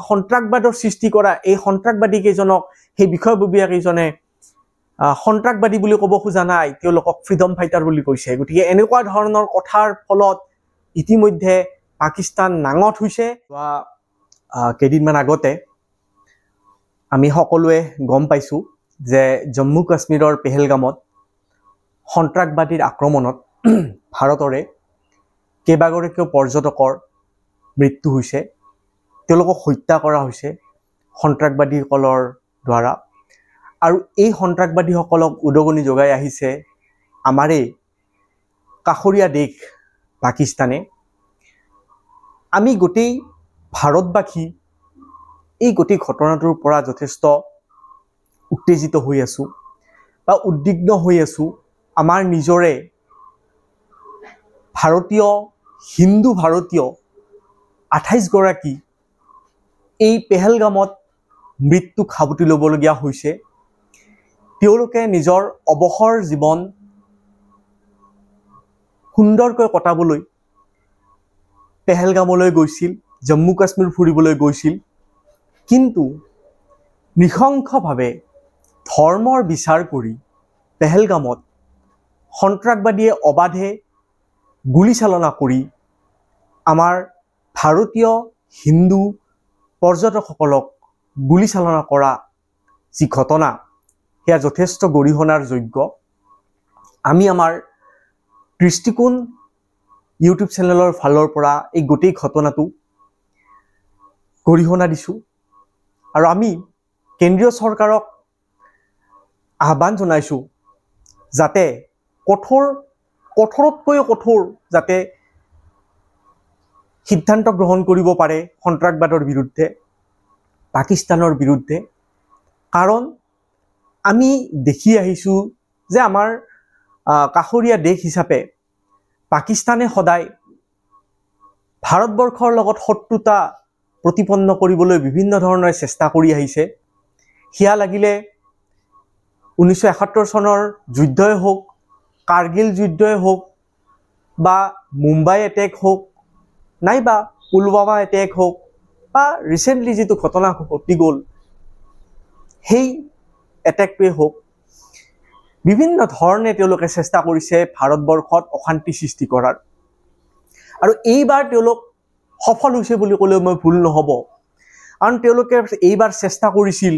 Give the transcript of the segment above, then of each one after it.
সন্ত্ৰাসবাদৰ সৃষ্টি কৰা এই সন্ত্ৰাসবাদী কেইজনক সেই বিষয়ববীয়া কেইজনে সন্ত্ৰাসবাদী বুলি ক'ব খোজা নাই, তেওঁলোকক ফ্ৰীডম ফাইটাৰ বুলি কৈছে। গতিকে এনেকুৱা ধৰণৰ কথাৰ ফলত ইতিমধ্যে পাকিস্তান নাঙঠ হৈছে। কেইদিনমান আগতে আমি সকলোৱে গম পাইছোঁ যে জম্মু কাশ্মীৰৰ পেহেলগামত সন্ত্ৰাসবাদীৰ আক্ৰমণত ভাৰতৰে কেইবাগৰাকীও পৰ্যটকৰ মৃত্যু হৈছে, তেওঁলোকক হত্যা কৰা হৈছে সন্ত্ৰাসবাদীসকলৰ দ্বাৰা। আৰু এই সন্ত্ৰাসবাদীসকলক উদগনি যোগাই আহিছে আমাৰ এই কাষৰীয়া দেশ পাকিস্তানে। আমি গোটেই ভাৰতবাসী এই গোটেই ঘটনাটোৰ পৰা যথেষ্ট উত্তেজিত হৈ আছোঁ বা উদ্বিগ্ন হৈ আছোঁ। আমাৰ নিজৰে হিন্দু ভাৰতীয় 28 গৰাকী এই পেহেলগামত মৃত্যুক সাৱটি ল'বলগীয়া হৈছে। তেওঁলোকে নিজৰ অৱসৰ জীৱন সুন্দৰকৈ কটাবলৈ পেহেলগামলৈ গৈছিল, জম্মু কাশ্মীৰ ফুৰিবলৈ গৈছিল, কিন্তু নৃশংসভাৱে ধৰ্মৰ বিচাৰ কৰি পেহেলগামত সন্ত্ৰাসবাদীয়ে অবাধে গুলীচালনা কৰি আমাৰ ভাৰতীয় হিন্দু পৰ্যটকসকলক গুলীচালনা কৰা যি ঘটনা, সেয়া যথেষ্ট গৰিহণাৰ যোগ্য। আমি আমাৰ দৃষ্টিকোণ ইউটিউব চেনেলৰ ফালৰ পৰা এই গোটেই ঘটনাটো গৰিহণা দিছোঁ আৰু আমি কেন্দ্ৰীয় চৰকাৰক আহ্বান জনাইছোঁ যাতে কঠোৰতকৈ কঠোৰ যাতে সিদ্ধান্ত গ্ৰহণ কৰিব পাৰে সন্ত্ৰাসবাদৰ বিৰুদ্ধে, পাকিস্তানৰ বিৰুদ্ধে। কাৰণ আমি দেখি আহিছোঁ যে আমাৰ কাষৰীয়া দেশ হিচাপে পাকিস্তানে সদায় ভাৰতবৰ্ষৰ লগত শত্ৰুতা প্ৰতিপন্ন কৰিবলৈ বিভিন্ন ধৰণে চেষ্টা কৰি আহিছে। সেয়া লাগিলে 1971 চনৰ যুদ্ধই হওক, কাৰ্গিল যুদ্ধই হওক, বা মুম্বাই এটেক হওক, নাইবা পুলৱামা এটেক হওক, বা ৰিচেণ্টলি যিটো ঘটনা ঘটি গ'ল সেই এটেকটোৱে হওক, বিভিন্ন ধৰণে তেওঁলোকে চেষ্টা কৰিছে ভাৰতবৰ্ষত অশান্তি সৃষ্টি কৰাৰ। আৰু এইবাৰ তেওঁলোক সফল হৈছে বুলি ক'লেও মই ভুল নহ'ব, কাৰণ তেওঁলোকে এইবাৰ চেষ্টা কৰিছিল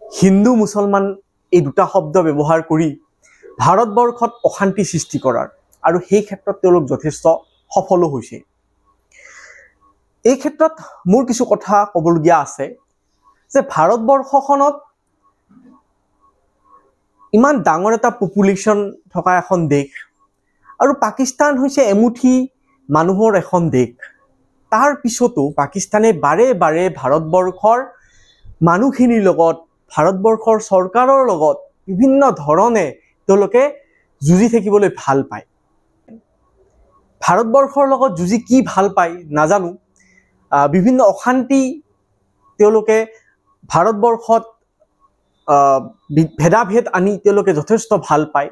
হিন্দু মুছলমান এই দুটা শব্দ ব্যৱহাৰ কৰি ভাৰতবৰ্ষত অশান্তি সৃষ্টি কৰাৰ, আৰু সেই ক্ষেত্ৰত তেওঁলোক যথেষ্ট সফলো হৈছে। এই ক্ষেত্ৰত মোৰ কিছু কথা ক'বলগীয়া আছে যে ভাৰতবৰ্ষখনত ইমান ডাঙৰ এটা পপুলেশ্যন থকা এখন দেশ, আৰু পাকিস্তান হৈছে এমুঠি মানুহৰ এখন দেশ। তাৰ পিছতো পাকিস্তানে বাৰে বাৰে ভাৰতবৰ্ষৰ মানুহখিনিৰ লগত, ভাৰতবৰ্ষৰ চৰকাৰৰ লগত বিভিন্ন ধৰণে তেওঁলোকে যুঁজি থাকিবলৈ ভাল পায়। ভাৰতবৰ্ষৰ লগত যুঁজি কি ভাল পায় নাজানো, বিভিন্ন অশান্তি তেওঁলোকে ভাৰতবৰ্ষত ভেদাভেদ আনি তেওঁলোকে যথেষ্ট ভাল পায়।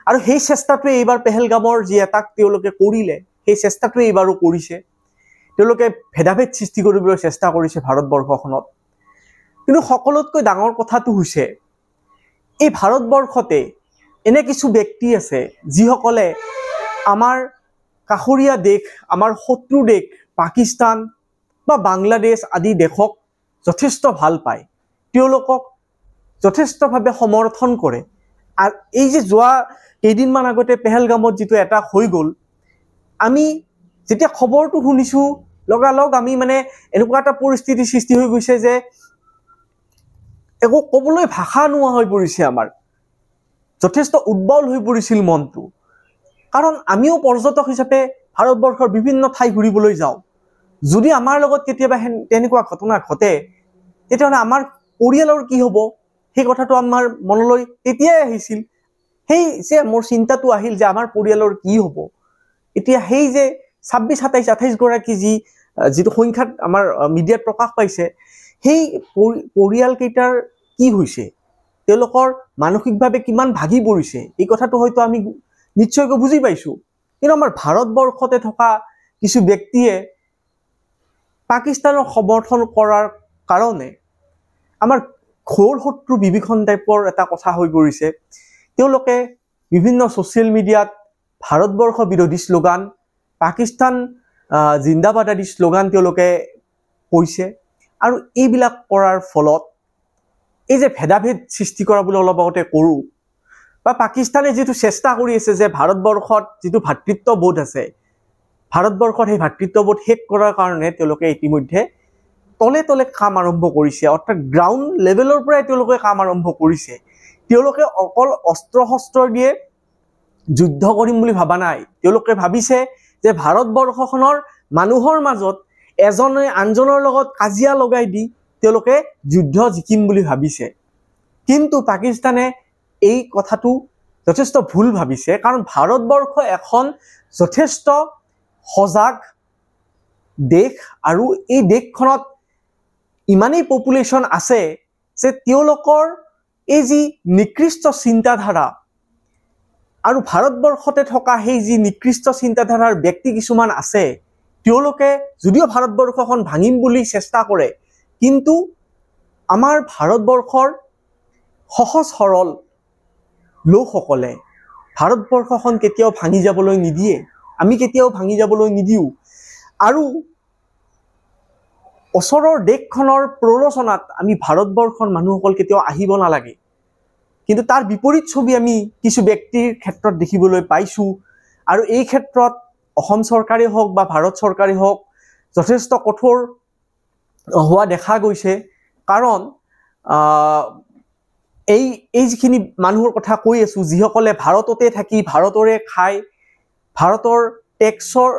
আৰু সেই চেষ্টাটোৱে এইবাৰ পেহেলগামৰ যি এটাক তেওঁলোকে কৰিলে, সেই চেষ্টাটোৱে এইবাৰো কৰিছে। তেওঁলোকে ভেদাভেদ সৃষ্টি কৰিবলৈ চেষ্টা কৰিছে ভাৰতবৰ্ষখনত। কিন্তু সকলোতকৈ ডাঙৰ কথাটো হৈছে এই ভাৰতবৰ্ষতে এনে কিছু ব্যক্তি আছে যিসকলে আমাৰ কাষৰীয়া দেশ, আমাৰ শত্ৰু দেশ পাকিস্তান বা বাংলাদেশ আদি দেশক যথেষ্ট ভাল পায়, তেওঁলোকক যথেষ্টভাৱে সমৰ্থন কৰে। আৰু এই যে যোৱা কেইদিনমান আগতে পেহেলগামত যিটো এটাক হৈ গ'ল, আমি যেতিয়া খবৰটো শুনিছোঁ লগালগ আমি এনেকুৱা এটা পৰিস্থিতিৰ সৃষ্টি হৈ গৈছে যে একো ক'বলৈ ভাষা নোহোৱা হৈ পৰিছে। আমাৰ যথেষ্ট উদ্বল হৈ পৰিছিল মনটো, কাৰণ আমিও পৰ্যটক হিচাপে ভাৰতবৰ্ষৰ বিভিন্ন ঠাই ঘূৰিবলৈ যাওঁ। যদি আমাৰ লগত কেতিয়াবা তেনেকুৱা ঘটনা ঘটে তেতিয়াহ'লে আমাৰ পৰিয়ালৰ কি হ'ব, সেই কথাটো আমাৰ মনলৈ তেতিয়াই আহিছিল। সেই যে মোৰ চিন্তাটো আহিল যে আমাৰ পৰিয়ালৰ কি হ'ব। এতিয়া সেই যে 26, 27, 28 গৰাকী যিটো সংখ্যাত আমাৰ মিডিয়াত প্ৰকাশ পাইছে, সেই পৰিয়ালকেইটাৰ কি হৈছে, তেওঁলোকৰ মানসিকভাৱে কিমান ভাগি পৰিছে, এই কথাটো হয়তো আমি নিশ্চয়কৈ বুজি পাইছোঁ। কিন্তু আমাৰ ভাৰতবৰ্ষতে থকা কিছু ব্যক্তিয়ে পাকিস্তানক সমৰ্থন কৰাৰ কাৰণে আমাৰ ঘোৰ শত্ৰু বিভীষণ টাইপৰ এটা কথা হৈ পৰিছে। তেওঁলোকে বিভিন্ন ছ'চিয়েল মিডিয়াত ভাৰতবৰ্ষ বিৰোধী শ্লোগান, পাকিস্তান জিন্দাবাদ আদি শ্লোগান তেওঁলোকে কৈছে। আৰু এইবিলাক কৰাৰ ফলত এই যে ভেদাভেদ সৃষ্টি কৰা বুলি অলপ আগতে কৰোঁ, বা পাকিস্তানে যিটো চেষ্টা কৰি আছে যে ভাৰতবৰ্ষত যিটো ভাতৃত্ববোধ আছে, ভাৰতবৰ্ষত সেই ভাতৃত্ববোধ শেষ কৰাৰ কাৰণে তেওঁলোকে ইতিমধ্যে তলে তলে কাম আৰম্ভ কৰিছে, অৰ্থাৎ গ্ৰাউণ্ড লেভেলৰ পৰাই তেওঁলোকে কাম আৰম্ভ কৰিছে। তেওঁলোকে অকল অস্ত্ৰ শস্ত্ৰ দিয়ে যুদ্ধ কৰিম বুলি ভাবা নাই। তেওঁলোকে ভাবিছে যে ভাৰতবৰ্ষখনৰ মানুহৰ মাজত এজনে আনজনৰ লগত কাজিয়া লগাই দি তেওঁলোকে যুদ্ধ জিকিম বুলি ভাবিছে। কিন্তু পাকিস্তানে এই কথাটো যথেষ্ট ভুল ভাবিছে, কাৰণ ভাৰতবৰ্ষ এখন যথেষ্ট সজাগ দেশ, আৰু এই দেশখনত ইমানেই পপুলেশ্যন আছে যে তেওঁলোকৰ এই যি নিকৃষ্ট চিন্তাধাৰা, আৰু ভাৰতবৰ্ষতে থকা সেই যি নিকৃষ্ট চিন্তাধাৰাৰ ব্যক্তি কিছুমান আছে, তেওঁলোকে যদিও ভাৰতবৰ্ষখন ভাঙিম বুলি চেষ্টা কৰে, কিন্তু আমাৰ ভাৰতবৰ্ষৰ সহজ সৰল লোকসকলে ভাৰতবৰ্ষখন কেতিয়াও ভাঙি যাবলৈ নিদিয়ে। আমি কেতিয়াও ভাঙি যাবলৈ নিদিওঁ। আৰু ওচৰৰ দেশখনৰ প্ৰৰোচনাত আমি ভাৰতবৰ্ষৰ মানুহসকল কেতিয়াও আহিব নালাগে। কিন্তু তাৰ বিপৰীত ছবি আমি কিছু ব্যক্তিৰ ক্ষেত্ৰত দেখিবলৈ পাইছোঁ। আৰু এই ক্ষেত্ৰত অসম চৰকাৰেই হওক বা ভাৰত চৰকাৰেই হওক যথেষ্ট কঠোৰ হোৱা দেখা গৈছে। কাৰণ এই যিখিনি মানুহৰ কথা কৈ আছোঁ, যিসকলে ভাৰততে থাকি ভাৰতৰে খাই, ভাৰতৰ টেক্সৰ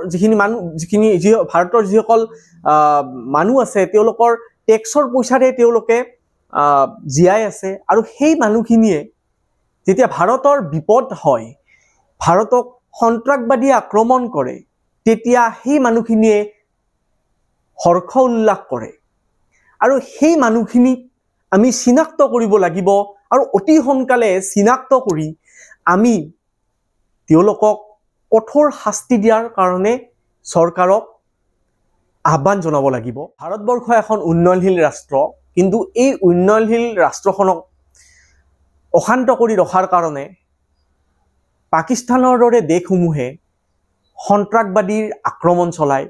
ভাৰতৰ যিসকল মানুহ আছে, তেওঁলোকৰ টেক্সৰ পইচাৰে তেওঁলোকে জীয়াই আছে। আৰু সেই মানুহখিনিয়ে যেতিয়া ভাৰতৰ বিপদ হয়, ভাৰতক সন্ত্ৰাসবাদীয়ে আক্ৰমণ কৰে, তেতিয়া সেই মানুহখিনিয়ে হৰ্ষ উল্লাস কৰে। আৰু সেই মানুহখিনিক আমি চিনাক্ত কৰিব লাগিব, আৰু অতি সোনকালে চিনাক্ত কৰি আমি তেওঁলোকক কঠোৰ শাস্তি দিয়াৰ কাৰণে চৰকাৰক আহ্বান জনাব লাগিব। ভাৰতবৰ্ষ এখন উন্নয়নশীল ৰাষ্ট্ৰ, কিন্তু এই উন্নয়নশীল ৰাষ্ট্ৰখনক অশান্ত কৰি ৰখাৰ কাৰণে পাকিস্তানৰ দৰে দেশসমূহে সন্ত্ৰাসবাদীৰ আক্ৰমণ চলায়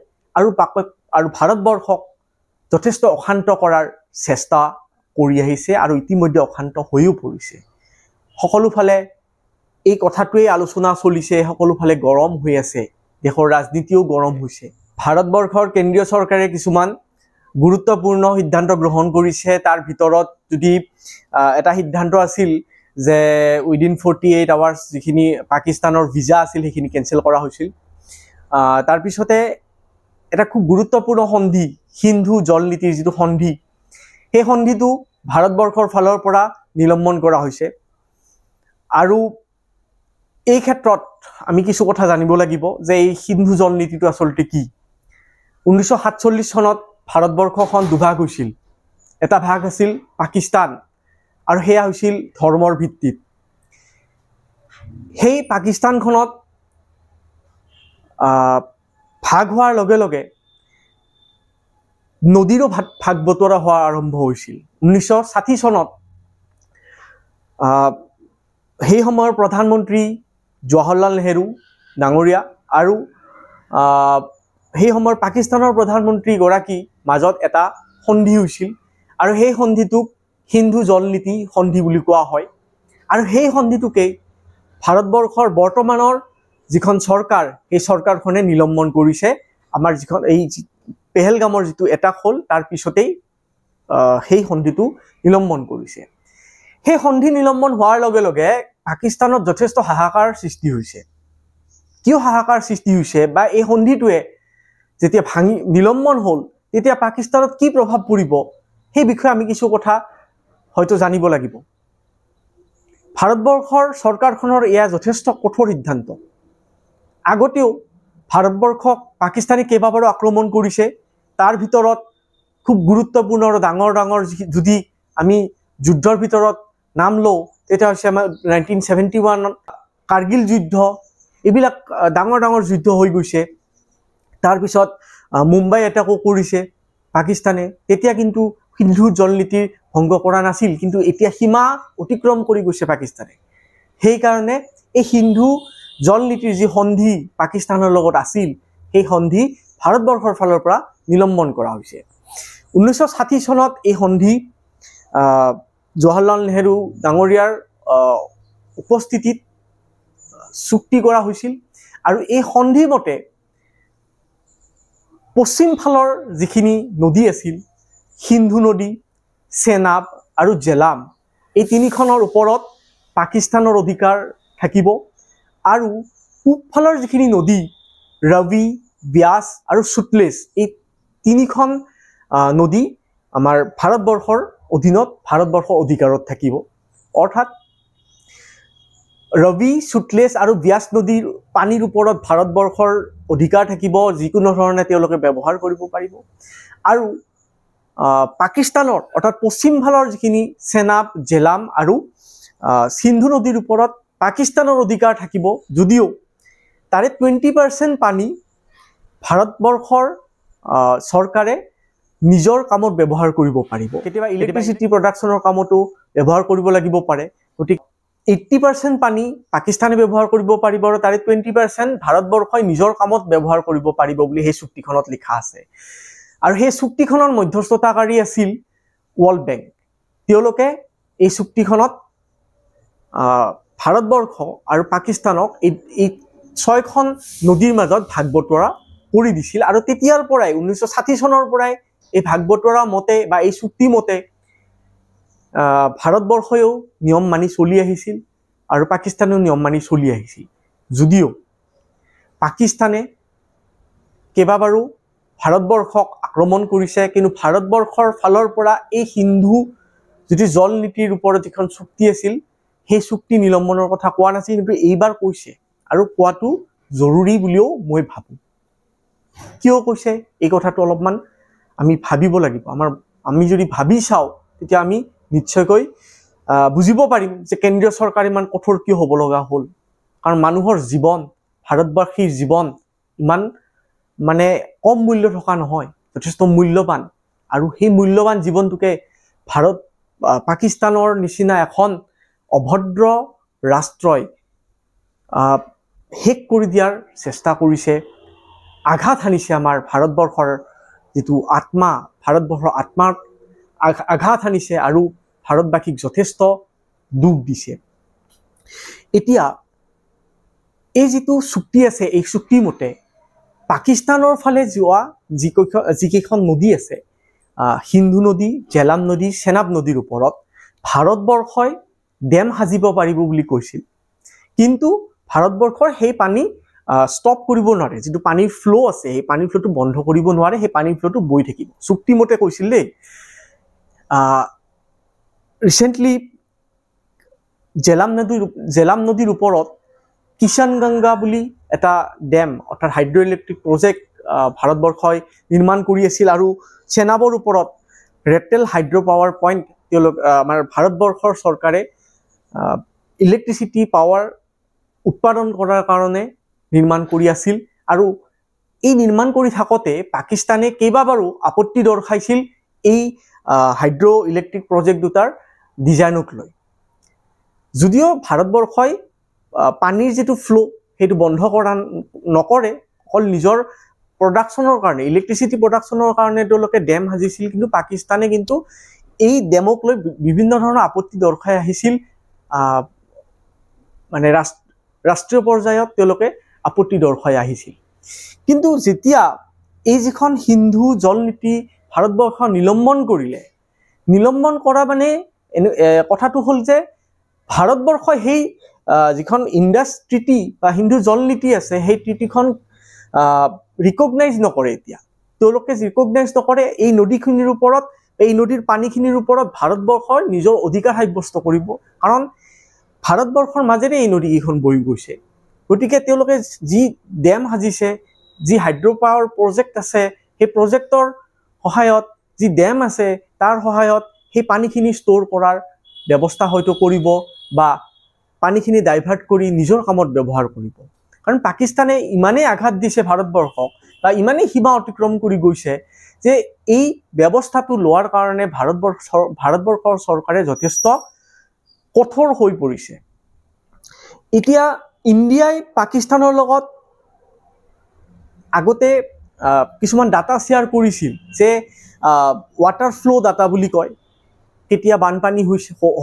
আৰু ভাৰতবৰ্ষক যথেষ্ট অশান্ত কৰাৰ চেষ্টা কৰি আহিছে, আৰু ইতিমধ্যে অশান্ত হৈও পৰিছে। সকলোফালে এই কথাটোৱেই আলোচনা চলিছে, সকলোফালে গৰম হৈ আছে, দেশৰ ৰাজনীতিও গৰম হৈছে। ভাৰতবৰ্ষৰ কেন্দ্ৰীয় চৰকাৰে কিছুমান গুৰুত্বপূৰ্ণ সিদ্ধান্ত গ্ৰহণ কৰিছে। তাৰ ভিতৰত যদি এটা সিদ্ধান্ত আছিল যে উইদিন 48 আৱাৰ্ছ যিখিনি পাকিস্তানৰ ভিজা আছিল সেইখিনি কেঞ্চেল কৰা হৈছিল। তাৰপিছতে এটা খুব গুৰুত্বপূৰ্ণ সন্ধি, সিন্ধু জল নীতিৰ যিটো সন্ধি, সেই সন্ধিটো ভাৰতবৰ্ষৰ ফালৰ পৰা নিলম্বন কৰা হৈছে। আৰু এই ক্ষেত্ৰত আমি কিছু কথা জানিব লাগিব যে এই সিন্ধু জল নীতিটো আচলতে কি। 1947 চনত ভাৰতবৰ্ষখন দুভাগ হৈছিল। এটা ভাগ আছিল পাকিস্তান, আৰু সেয়া হৈছিল ধৰ্মৰ ভিত্তিত। সেই পাকিস্তানখনত ভাগ হোৱাৰ লগে লগে নদীৰো ভাগ বতৰা হোৱা আৰম্ভ হৈছিল। 1960 চনত সেই সময়ৰ প্ৰধানমন্ত্ৰী জৱাহৰলাল নেহৰু ডাঙৰীয়া আৰু সেই সময়ৰ পাকিস্তানৰ প্ৰধানমন্ত্ৰীগৰাকী মাজত এটা সন্ধি হৈছিল, আৰু সেই সন্ধিটোক সিন্ধু জল নীতি সন্ধি বুলি কোৱা হয়। আৰু সেই সন্ধিটোকেই ভাৰতবৰ্ষৰ বৰ্তমানৰ যিখন চৰকাৰ, সেই চৰকাৰখনে নিলম্বন কৰিছে। আমাৰ যিখন এই পেহেলগামৰ যিটো এটাক হ'ল, তাৰ পিছতেই সেই সন্ধিটো নিলম্বন কৰিছে। সেই সন্ধি নিলম্বন হোৱাৰ লগে লগে পাকিস্তানত যথেষ্ট হাহাকাৰ সৃষ্টি হৈছে। কিয় হাহাকাৰ সৃষ্টি হৈছে, বা এই সন্ধিটোৱে যেতিয়া নিলম্বন হ'ল তেতিয়া পাকিস্তানত কি প্ৰভাৱ পৰিব, সেই বিষয়ে আমি কিছু কথা হয়তো জানিব লাগিব। ভাৰতবৰ্ষৰ চৰকাৰখনৰ এয়া যথেষ্ট কঠোৰ সিদ্ধান্ত। আগতেও ভাৰতবৰ্ষক পাকিস্তানে কেইবাবাৰো আক্ৰমণ কৰিছে। তাৰ ভিতৰত খুব গুৰুত্বপূৰ্ণ আৰু ডাঙৰ ডাঙৰ যদি আমি যুদ্ধৰ ভিতৰত নাম লওঁ, তেতিয়া হৈছে আমাৰ 1971 কাৰ্গিল যুদ্ধ। এইবিলাক ডাঙৰ ডাঙৰ যুদ্ধ হৈ গৈছে। তাৰপিছত মুম্বাই এটাকো কৰিছে। পাকিস্তানে তেতিয়া কিন্তু সিন্ধুৰ জলনীতিৰ ভংগ কৰা নাছিল, কিন্তু এতিয়া সীমা অতিক্ৰম কৰি গৈছে পাকিস্তানে। সেইকাৰণে এই সিন্ধু জলনীতিৰ যি সন্ধি পাকিস্তানৰ লগত আছিল, সেই সন্ধি ভাৰতবৰ্ষৰ ফালৰ পৰা নিলম্বন কৰা হৈছে। 1960 চনত এই সন্ধি জৱাহৰলাল নেহৰু ডাঙৰীয়াৰ উপস্থিতিত চুক্তি কৰা হৈছিল, আৰু এই সন্ধি মতে পশ্চিম ফালৰ যিখিনি নদী আছিল, সিন্ধু নদী, চেনাব আৰু জেলাম, এই তিনিখনৰ ওপৰত পাকিস্তানৰ অধিকাৰ থাকিব, আৰু পূবফালৰ যিখিনি নদী ৰবি, ব্যাস আৰু সুতলেজ, এই তিনিখন নদী আমাৰ ভাৰতবৰ্ষৰ অধীনত, ভাৰতবৰ্ষৰ অধিকাৰত থাকিব। অৰ্থাৎ ৰবি, সুতলেজ আৰু ব্যাস নদীৰ পানীৰ ওপৰত ভাৰতবৰ্ষৰ অধিকাৰ থাকিব, যিকোনো ধৰণে তেওঁলোকে ব্যৱহাৰ কৰিব পাৰিব। আৰু পাকিস্তানৰ অৰ্থাৎ পশ্চিম ফালৰ যিখিনি চেনাব, জেলাম আৰু সিন্ধু নদীৰ ওপৰত পাকিস্তানৰ অধিকাৰ থাকিব, যদিও তাৰে 20% পানী ভাৰতবৰ্ষৰ চৰকাৰে নিজৰ কামত ব্যৱহাৰ কৰিব পাৰিব। কেতিয়াবা ইলেক্ট্ৰিচিটি প্ৰডাকশ্যনৰ কামতো ব্যৱহাৰ কৰিব লাগিব পাৰে। গতিকে 80% পানী পাকিস্তানে ব্যৱহাৰ কৰিব পাৰিব, আৰু তাৰে 20% ভাৰতবৰ্ষই নিজৰ কামত ব্যৱহাৰ কৰিব পাৰিব বুলি সেই চুক্তিখনত লিখা আছে। আৰু সেই চুক্তিখনৰ মধ্যস্থতাকাৰী আছিল ৱৰ্ল্ড বেংক। তেওঁলোকে এই চুক্তিখনত ভাৰতবৰ্ষ আৰু পাকিস্তানক এই 6খন নদীৰ মাজত ভাগ বতৰা কৰি দিছিল, আৰু তেতিয়াৰ পৰাই 1960 চনৰ পৰাই এই ভাগ বতৰা মতে বা এই চুক্তি মতে ভাৰতবৰ্ষইও নিয়ম মানি চলি আহিছিল আৰু পাকিস্তানেও নিয়ম মানি চলি আহিছিল। যদিও পাকিস্তানে কেইবাবাৰো ভাৰতবৰ্ষক আক্ৰমণ কৰিছে, কিন্তু ভাৰতবৰ্ষৰ ফালৰ পৰা এই সিন্ধু যিটো জল নীতিৰ ওপৰত যিখন চুক্তি আছিল, সেই চুক্তি নিলম্বনৰ কথা কোৱা নাছিল, কিন্তু এইবাৰ কৈছে, আৰু কোৱাটো জৰুৰী বুলিও মই ভাবোঁ। কিয় কৈছে এই কথাটো অলপমান আমি ভাবিব লাগিব। আমি যদি ভাবি চাওঁ, তেতিয়া আমি নিশ্চয়কৈ বুজিব পাৰিম যে কেন্দ্ৰীয় চৰকাৰ ইমান কঠোৰ কিয় হ'ব লগা হ'ল। কাৰণ মানুহৰ জীৱন, ভাৰতবাসীৰ জীৱন ইমান মানে কম মূল্য থকা নহয়, যথেষ্ট মূল্যৱান, আৰু সেই মূল্যৱান জীৱনটোকে পাকিস্তানৰ নিচিনা এখন অভদ্ৰ ৰাষ্ট্ৰই শেষ কৰি দিয়াৰ চেষ্টা কৰিছে, আঘাত হানিছে আমাৰ ভাৰতবৰ্ষৰ যিটো আত্মা, ভাৰতবৰ্ষৰ আত্মাত আঘাত হানিছে, আৰু ভাৰতবাসীক যথেষ্ট দুখ দিছে। এতিয়া এই যিটো চুক্তি আছে, এই চুক্তিৰ মতে পাকিস্তানৰ ফালে যোৱা যিকেইখন নদী আছে, সিন্ধু নদী, জেলাম নদী, চেনাব নদীৰ ওপৰত ভাৰতবৰ্ষই ডেম সাজিব পাৰিব বুলি কৈছিল, কিন্তু ভাৰতবৰ্ষৰ সেই পানী ষ্টপ কৰিব নোৱাৰে। যিটো পানীৰ ফ্ল' আছে, সেই পানীৰ ফ্ল'টো বন্ধ কৰিব নোৱাৰে, সেই পানীৰ ফ্ল'টো বৈ থাকিব, চুক্তিমতে কৈছিল দেই। ৰিচেণ্টলি জেলাম নদীৰ ওপৰত কিষাণগংগা বুলি এটা ডেম অৰ্থাৎ হাইড্ৰ' ইলেক্ট্ৰিক প্ৰজেক্ট ভাৰতবৰ্ষই নিৰ্মাণ কৰি আছিল, আৰু চেনাবৰ ওপৰত ৰেটেল হাইড্ৰ' পাৱাৰ পইণ্ট আমাৰ ভাৰতবৰ্ষৰ চৰকাৰে ইলেক্ট্ৰিচিটি পাৱাৰ উৎপাদন কৰাৰ কাৰণে নিৰ্মাণ কৰি আছিল। আৰু এই নিৰ্মাণ কৰি থাকোঁতে পাকিস্তানে কেইবাবাৰো আপত্তি দৰ্শাইছিল এই হাইড্ৰ' ইলেক্ট্ৰিক প্ৰজেক্ট দুটাৰ ডিজাইনক লৈ। যদিও ভাৰতবৰ্ষই পানীৰ যিটো ফ্ল' সেইটো বন্ধ নকৰে, অকল নিজৰ প্ৰডাকশ্যনৰ কাৰণে, ইলেক্ট্ৰিচিটি প্ৰডাকশ্যনৰ কাৰণে তেওঁলোকে ডেম সাজিছিল, কিন্তু পাকিস্তানে কিন্তু এই ডেমক লৈ বিভিন্ন ধৰণৰ আপত্তি দৰ্শাই আহিছিল। মানে ৰাষ্ট্ৰীয় পৰ্যায়ত তেওঁলোকে আপত্তি দৰ্শাই আহিছিল। কিন্তু যেতিয়া এই যিখন সিন্ধু জল নীতি ভাৰতবৰ্ষ নিলম্বন কৰিলে, নিলম্বন কৰা মানে কথাটো হ'ল যে ভাৰতবৰ্ষই সেই যিখন ইণ্ডাছ ট্ৰিটি বা সিন্ধু জল নীতি আছে, সেই ট্ৰিটিখন ৰিকগনাইজ নকৰে। এতিয়া তেওঁলোকে ৰিকগনাইজ নকৰে এই নদীখিনিৰ ওপৰত, এই নদীৰ পানীখিনিৰ ওপৰত ভাৰতবৰ্ষৰ নিজৰ অধিকাৰ সাব্যস্ত কৰিব, কাৰণ ভাৰতবৰ্ষৰ মাজেৰে এই নদীকেইখন বৈ গৈছে। গতিকে তেওঁলোকে যি ডেম সাজিছে, যি হাইড্ৰ' পাৱাৰ প্ৰজেক্ট আছে, সেই প্ৰজেক্টৰ সহায়ত, যি ডেম আছে তাৰ সহায়ত সেই পানীখিনি ষ্ট'ৰ কৰাৰ ব্যৱস্থা হয়তো কৰিব, বা পানীখিনি ডাইভাৰ্ট কৰি নিজৰ কামত ব্যৱহাৰ কৰিব। কাৰণ পাকিস্তানে ইমানেই আঘাত দিছে ভাৰতবৰ্ষক, বা ইমানেই সীমা অতিক্ৰম কৰি গৈছে যে এই ব্যৱস্থাটো লোৱাৰ কাৰণে ভাৰতবৰ্ষৰ চৰকাৰে যথেষ্ট কঠোৰ হৈ পৰিছে। এতিয়া ইণ্ডিয়াই পাকিস্তানৰ লগত আগতে কিছুমান ডাটা শ্বেয়াৰ কৰিছিল, যে ৱাটাৰ ফ্ল' ডাটা বুলি কয়, কেতিয়া বানপানী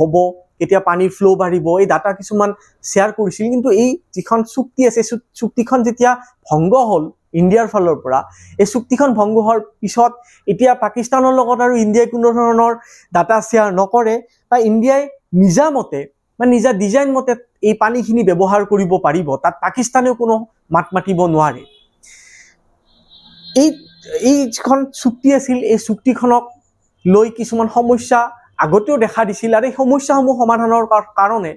হ'ব, কেতিয়া পানীৰ ফ্ল' বাঢ়িব, এই ডাটা কিছুমান শ্বেয়াৰ কৰিছিল। কিন্তু এই যিখন চুক্তি আছে, চুক্তিখন যেতিয়া ভংগ হ'ল ইণ্ডিয়াৰ ফালৰ পৰা, এই চুক্তিখন ভংগ হোৱাৰ পিছত এতিয়া পাকিস্তানৰ লগত আৰু ইণ্ডিয়াই কোনো ধৰণৰ ডাটা শ্বেয়াৰ নকৰে, বা ইণ্ডিয়াই নিজা মতে বা নিজা ডিজাইন মতে এই পানীখিনি ব্যৱহাৰ কৰিব পাৰিব, তাত পাকিস্তানেও কোনো মাত মাতিব নোৱাৰে। এই যিখন চুক্তি আছিল, এই চুক্তিখনক লৈ কিছুমান সমস্যা আগতেও দেখা দিছিল, আৰু এই সমস্যাসমূহ সমাধানৰ কাৰণে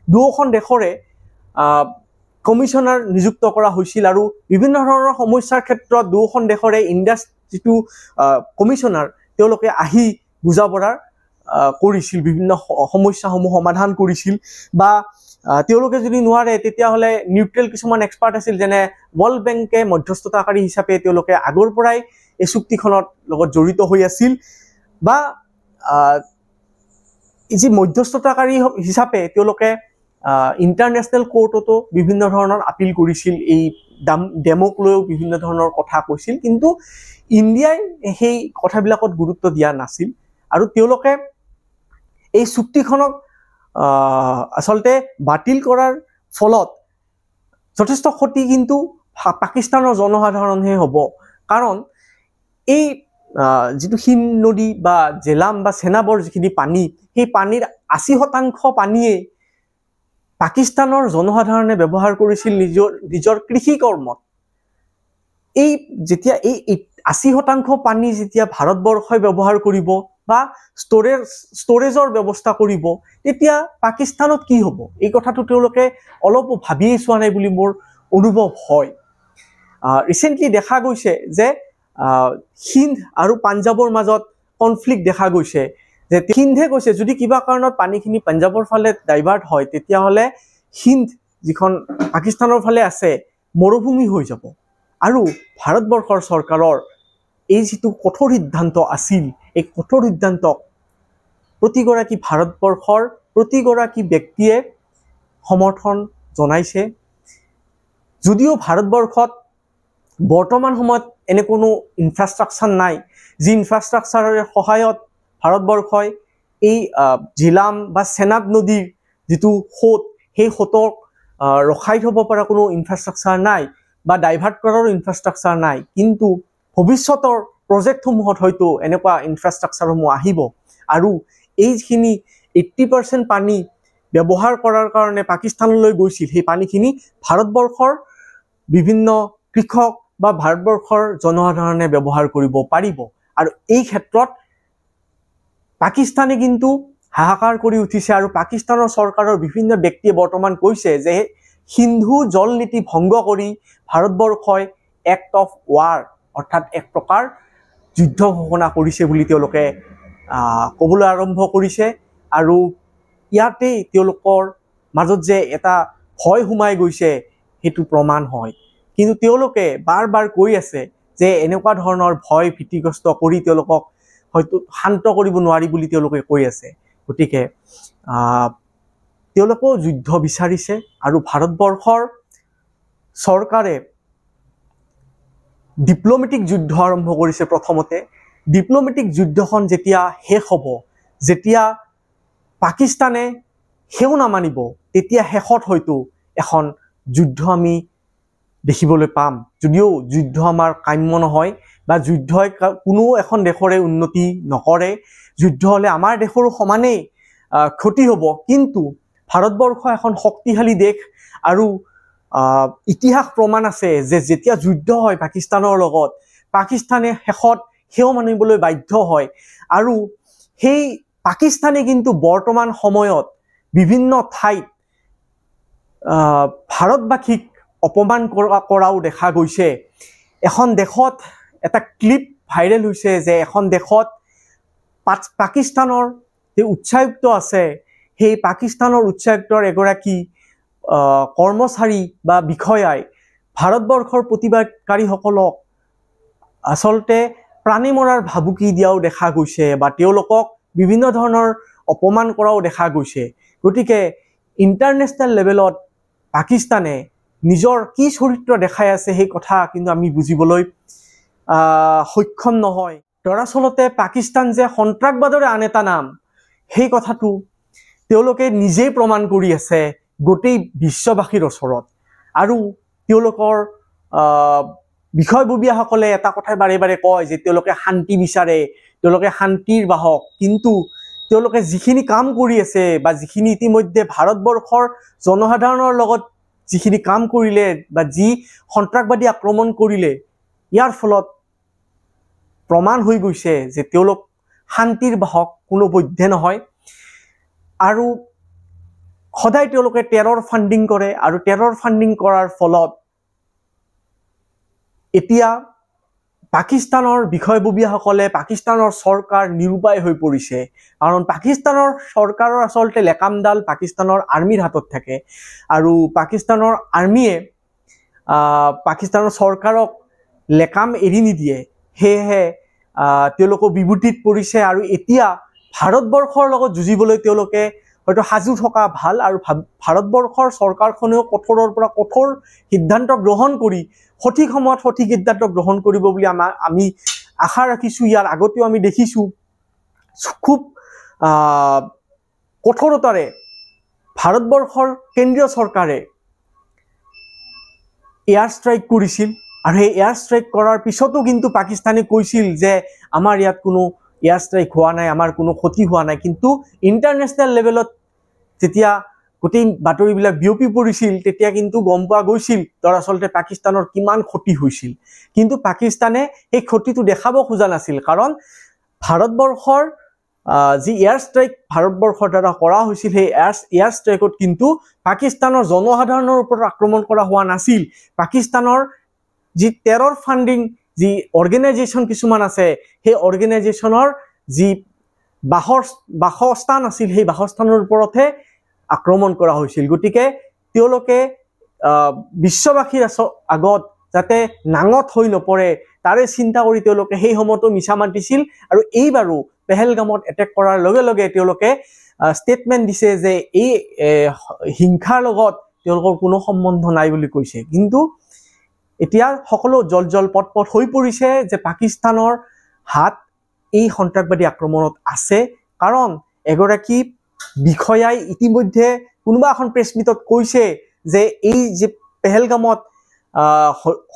দুয়োখন দেশৰে কমিশ্যনাৰ নিযুক্ত কৰা হৈছিল, আৰু বিভিন্ন ধৰণৰ সমস্যাৰ ক্ষেত্ৰত দুয়োখন দেশৰে ইণ্ডাছ যিটো কমিশ্যনাৰ, তেওঁলোকে আহি বুজা পৰাৰ কৰিছিল, বিভিন্ন সমস্যাসমূহ সমাধান কৰিছিল। বা তেওঁলোকে যদি নোৱাৰে তেতিয়াহ'লে নিউট্ৰেল কিছুমান এক্সপাৰ্ট আছিল, যেনে ৱৰ্ল্ড বেংকে মধ্যস্থতাকাৰী হিচাপে তেওঁলোকে আগৰ পৰাই এই চুক্তিখনৰ লগত জড়িত হৈ আছিল, বা যি মধ্যস্থতাকাৰী হিচাপে তেওঁলোকে ইণ্টাৰনেশ্যনেল কোৰ্টতো বিভিন্ন ধৰণৰ আপিল কৰিছিল, এই ডেমক লৈও বিভিন্ন ধৰণৰ কথা কৈছিল। কিন্তু ইণ্ডিয়াই সেই কথাবিলাকত গুৰুত্ব দিয়া নাছিল, আৰু তেওঁলোকে এই চুক্তিখনক আচলতে বাতিল কৰাৰ ফলত যথেষ্ট ক্ষতি কিন্তু পাকিস্তানৰ জনসাধাৰণহে হ'ব। কাৰণ এই যিটো হিন্দ নদী বা জেলাম বা চেনাবৰ যিখিনি পানী, সেই পানীৰ 80% পানীয়ে পাকিস্তানৰ জনসাধাৰণে ব্যৱহাৰ কৰিছিল নিজৰ কৃষি কৰ্মত। যেতিয়া এই 80% পানী যেতিয়া ভাৰতবৰ্ষই ব্যৱহাৰ কৰিব বা ষ্ট'ৰেজৰ ব্যৱস্থা কৰিব, তেতিয়া পাকিস্তানত কি হ'ব, এই কথাটো তেওঁলোকে অলপো ভাবিয়েই চোৱা নাই বুলি মোৰ অনুভৱ হয়। ৰিচেণ্টলি দেখা গৈছে যে সিন্ধ আৰু পাঞ্জাৱৰ মাজত কনফ্লিক্ট দেখা গৈছে, যে সিন্ধে কৈছে যদি কিবা কাৰণত পানীখিনি পাঞ্জাৱৰ ফালে ডাইভাৰ্ট হয়, তেতিয়াহ'লে সিন্ধ যিখন পাকিস্তানৰ ফালে আছে মৰুভূমি হৈ যাব। আৰু ভাৰতবৰ্ষৰ চৰকাৰৰ এই যিটো কঠোৰ সিদ্ধান্ত আছিল, এই কঠোৰ সিদ্ধান্তক ভাৰতবৰ্ষৰ প্ৰতিগৰাকী ব্যক্তিয়ে সমৰ্থন জনাইছে। যদিও ভাৰতবৰ্ষত বৰ্তমান সময়ত এনে কোনো ইনফ্ৰাষ্ট্ৰাকচাৰ নাই, যি ইনফ্ৰাষ্ট্ৰাকচাৰৰ সহায়ত ভাৰতবৰ্ষই এই জিলাম বা চেনাব নদীৰ যিটো সোঁত, সেই সোঁতক ৰখাই থ'ব পৰা কোনো ইনফ্ৰাষ্ট্ৰাকচাৰ নাই, বা ডাইভাৰ্ট কৰাৰো ইনফ্ৰাষ্ট্ৰাকচাৰ নাই। কিন্তু ভৱিষ্যতৰ প্ৰজেক্টসমূহত হয়তো এনেকুৱা ইনফ্ৰাষ্ট্ৰাকচাৰসমূহ আহিব, আৰু এইখিনি 80% পানী ব্যৱহাৰ কৰাৰ কাৰণে পাকিস্তানলৈ গৈছিল, সেই পানীখিনি ভাৰতবৰ্ষৰ বিভিন্ন কৃষক বা ভাৰতবৰ্ষৰ জনসাধাৰণে ব্যৱহাৰ কৰিব পাৰিব। আৰু এই ক্ষেত্ৰত পাকিস্তানে কিন্তু হাহাকাৰ কৰি উঠিছে, আৰু পাকিস্তানৰ চৰকাৰৰ বিভিন্ন ব্যক্তিয়ে বৰ্তমান কৈছে যে সিন্ধু জল নীতি ভংগ কৰি ভাৰতবৰ্ষই এক্ট অফ ৱাৰ, অৰ্থাৎ এক প্ৰকাৰ যুদ্ধ ঘোষণা কৰিছে বুলি তেওঁলোকে ক'বলৈ আৰম্ভ কৰিছে। আৰু ইয়াতেই তেওঁলোকৰ মাজত যে এটা ভয় সোমাই গৈছে, সেইটো প্ৰমাণ হয়। কিন্তু তেওঁলোকে বাৰ বাৰ কৈ আছে যে এনেকুৱা ধৰণৰ ভয় ভীতিগ্ৰস্ত কৰি তেওঁলোকক হয়তো শান্ত কৰিব নোৱাৰি বুলি তেওঁলোকে কৈ আছে। গতিকে তেওঁলোকেও যুদ্ধ বিচাৰিছে, আৰু ভাৰতবৰ্ষৰ চৰকাৰে ডিপ্ল'মেটিক যুদ্ধ আৰম্ভ কৰিছে। প্ৰথমতে ডিপ্ল'মেটিক যুদ্ধখন যেতিয়া শেষ হ'ব, যেতিয়া পাকিস্তানে সেও নামানিব, তেতিয়া শেষত হয়তো এখন যুদ্ধ আমি দেখিবলৈ পাম। যদিও যুদ্ধ আমাৰ কাম্য নহয়, বা যুদ্ধই কোনো এখন দেশৰে উন্নতি নকৰে, যুদ্ধ হ'লে আমাৰ দেশৰো সমানেই ক্ষতি হ'ব। কিন্তু ভাৰতবৰ্ষ এখন শক্তিশালী দেশ, আৰু ইতিহাস প্ৰমাণ আছে যে যেতিয়া যুদ্ধ হয় পাকিস্তানৰ লগত, পাকিস্তানে শেষত সেও মানিবলৈ বাধ্য হয়। আৰু সেই পাকিস্তানে কিন্তু বৰ্তমান সময়ত বিভিন্ন ঠাইত ভাৰতবাসীক অপমান কৰাও দেখা গৈছে। এখন দেশত এটা ক্লিপ ভাইৰেল হৈছে যে এখন দেশত পাকিস্তানৰ যে উচ্চায়ুক্ত আছে, সেই পাকিস্তানৰ উচ্চায়ুক্তৰ এগৰাকী কৰ্মচাৰী বা বিষয়াই ভাৰতবৰ্ষৰ প্ৰতিবাদকাৰীসকলক আচলতে প্ৰাণী মৰাৰ ভাবুকি দিয়াও দেখা গৈছে বা তেওঁলোকক বিভিন্ন ধৰণৰ অপমান কৰাও দেখা গৈছে। গতিকে ইণ্টাৰনেশ্যনেল লেভেলত পাকিস্তানে নিজৰ কি চৰিত্ৰ দেখাই আছে সেই কথা কিন্তু আমি বুজিবলৈ সক্ষম নহয়। দৰাচলতে পাকিস্তান যে সন্ত্ৰাসবাদৰে আন এটা নাম সেই কথাটো তেওঁলোকে নিজেই প্ৰমাণ কৰি আছে গোটেই বিশ্ববাসীৰ ওচৰত। আৰু তেওঁলোকৰ বিষয়ববীয়াসকলে এটা কথাই বাৰে বাৰে কয় যে তেওঁলোকে শান্তি বিচাৰে, তেওঁলোকে শান্তিৰ বাহক, কিন্তু তেওঁলোকে যিখিনি কাম কৰি আছে বা যিখিনি ইতিমধ্যে ভাৰতবৰ্ষৰ জনসাধাৰণৰ লগত যিখিনি কাম কৰিলে বা যি সন্ত্ৰাসবাদী আক্ৰমণ কৰিলে, ইয়াৰ ফলত প্ৰমাণ হৈ গৈছে যে তেওঁলোক শান্তিৰ বাহক কোনোপধ্যে নহয়। আৰু সদায় তেওঁলোকে টেৰৰ ফাণ্ডিং কৰে আৰু টেৰৰ ফাণ্ডিং কৰাৰ ফলত এতিয়া পাকিস্তানৰ বিষয়ববীয়াসকলে, পাকিস্তানৰ চৰকাৰ নিৰুপায় হৈ পৰিছে। কাৰণ পাকিস্তানৰ চৰকাৰৰ আচলতে লেকামডাল পাকিস্তানৰ আৰ্মিৰ হাতত থাকে আৰু পাকিস্তানৰ আৰ্মিয়ে পাকিস্তানৰ চৰকাৰক লেকাম এৰি নিদিয়ে। সেয়েহে তেওঁলোকো বিভূতিত পৰিছে আৰু এতিয়া ভাৰতবৰ্ষৰ লগত যুঁজিবলৈ তেওঁলোকে হয়তো সাজু থকা ভাল। আৰু ভাৰতবৰ্ষৰ চৰকাৰখনেও কঠোৰৰ পৰা কঠোৰ সিদ্ধান্ত গ্ৰহণ কৰি সঠিক সময়ত সঠিক সিদ্ধান্ত গ্ৰহণ কৰিব বুলি আমি আশা ৰাখিছোঁ। ইয়াৰ আগতেও আমি দেখিছোঁ খুব কঠোৰতাৰে ভাৰতবৰ্ষৰ কেন্দ্ৰীয় চৰকাৰে এয়াৰ ষ্ট্ৰাইক কৰিছিল আৰু সেই এয়াৰ ষ্ট্ৰাইক কৰাৰ পিছতো কিন্তু পাকিস্তানে কৈছিল যে আমাৰ ইয়াত কোনো এয়াৰ ষ্ট্ৰাইক হোৱা নাই, আমাৰ কোনো ক্ষতি হোৱা নাই। কিন্তু ইণ্টাৰনেশ্যনেল লেভেলত যেতিয়া গোটেই বাতৰিবিলাক বিয়পি পৰিছিল তেতিয়া কিন্তু গম পোৱা গৈছিল দৰাচলতে পাকিস্তানৰ কিমান ক্ষতি হৈছিল। কিন্তু পাকিস্তানে সেই ক্ষতিটো দেখাব খোজা নাছিল, কাৰণ ভাৰতবৰ্ষৰ যি এয়াৰ ষ্ট্ৰাইক ভাৰতবৰ্ষৰ দ্বাৰা কৰা হৈছিল সেই এয়াৰ ষ্ট্ৰাইকত কিন্তু পাকিস্তানৰ জনসাধাৰণৰ ওপৰত আক্ৰমণ কৰা হোৱা নাছিল। পাকিস্তানৰ যি টেৰৰ ফাণ্ডিং যি অৰ্গেনাইজেশ্যন কিছুমান আছে সেই অৰ্গেনাইজেশ্যনৰ যি বাসস্থান আছিল সেই বাসস্থানৰ ওপৰতহে আক্ৰমণ কৰা হৈছিল। গতিকে তেওঁলোকে বিশ্ববাসীৰ আগত যাতে নাঙঠ হৈ নপৰে তাৰে চিন্তা কৰি তেওঁলোকে সেই সময়তো মিছা মাতিছিল। আৰু এইবাৰো পেহেলগামত এটেক কৰাৰ লগে লগে তেওঁলোকে ষ্টেটমেণ্ট দিছে যে এই হিংসাৰ লগত তেওঁলোকৰ কোনো সম্বন্ধ নাই বুলি কৈছে। কিন্তু এতিয়া সকলো জল পট হৈ পৰিছে যে পাকিস্তানৰ হাত এই সন্ত্ৰাসবাদী আক্ৰমণত আছে। কাৰণ এগৰাকী বিষয়াই ইতিমধ্যে কোনোবা এখন প্ৰেছ মিটত কৈছে যে এই যে পেহেলগামত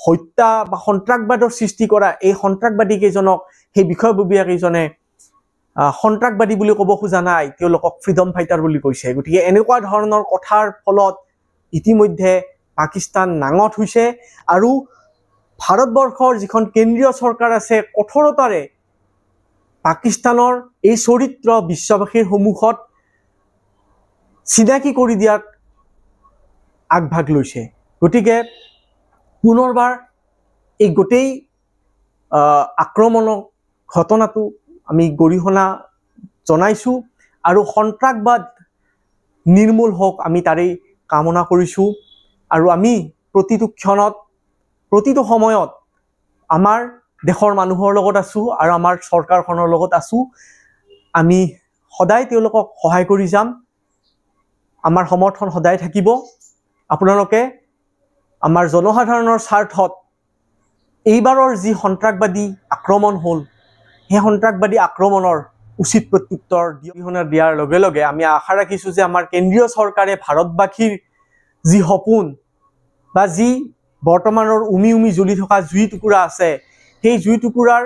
হত্যা বা সন্ত্ৰাসবাদৰ সৃষ্টি কৰা এই সন্ত্ৰাসবাদী কেইজনক সেই বিষয়ববীয়া কেইজনে সন্ত্ৰাসবাদী বুলি ক'ব খোজা নাই, তেওঁলোকক ফ্ৰীডম ফাইটাৰ বুলি কৈছে। গতিকে এনেকুৱা ধৰণৰ কথাৰ ফলত ইতিমধ্যে পাকিস্তান নাঙঠ হৈছে আৰু ভাৰতবৰ্ষৰ যিখন কেন্দ্ৰীয় চৰকাৰ আছে কঠোৰতাৰে পাকিস্তানৰ এই চৰিত্ৰ বিশ্ববাসীৰ সন্মুখত চিনাকি কৰি দিয়াত আগভাগ লৈছে। গতিকে পুনৰবাৰ এই গোটেই আক্ৰমণৰ ঘটনাটো আমি গৰিহণা জনাইছোঁ আৰু সন্ত্ৰাসবাদ নিৰ্মূল হওক আমি তাৰেই কামনা কৰিছোঁ। আৰু আমি প্ৰতিটো ক্ষণত প্ৰতিটো সময়ত আমাৰ দেশৰ মানুহৰ লগত আছোঁ আৰু আমাৰ চৰকাৰখনৰ লগত আছোঁ। আমি সদায় তেওঁলোকক সহায় কৰি যাম, আমাৰ সমৰ্থন সদায় থাকিব। আপোনালোকে আমাৰ জনসাধাৰণৰ স্বাৰ্থত এইবাৰৰ যি সন্ত্ৰাসবাদী আক্ৰমণ হ'ল সেই সন্ত্ৰাসবাদী আক্ৰমণৰ উচিত প্ৰত্যুত্তৰ দিয়াৰ লগে লগে আমি আশা ৰাখিছোঁ যে আমাৰ কেন্দ্ৰীয় চৰকাৰে ভাৰতবাসীৰ যি সপোন বা যি বৰ্তমানৰ উমি উমি জ্বলি থকা জুই টুকুৰা আছে সেই জুই টুকুৰাৰ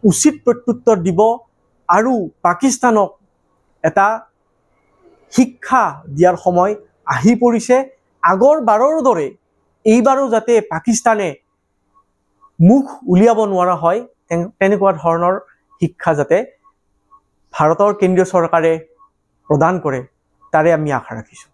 উচিত প্ৰত্যুত্তৰ দিব আৰু পাকিস্তানক এটা শিক্ষা দিয়াৰ সময় আহি পৰিছে। আগৰ বাৰৰ দৰে এইবাৰো যাতে পাকিস্তানে মুখ উলিয়াব নোৱাৰা হয় তেনেকুৱা ধৰণৰ শিক্ষা যাতে ভাৰতৰ কেন্দ্ৰীয় চৰকাৰে প্ৰদান কৰে তাৰে আমি আশা ৰাখিছোঁ।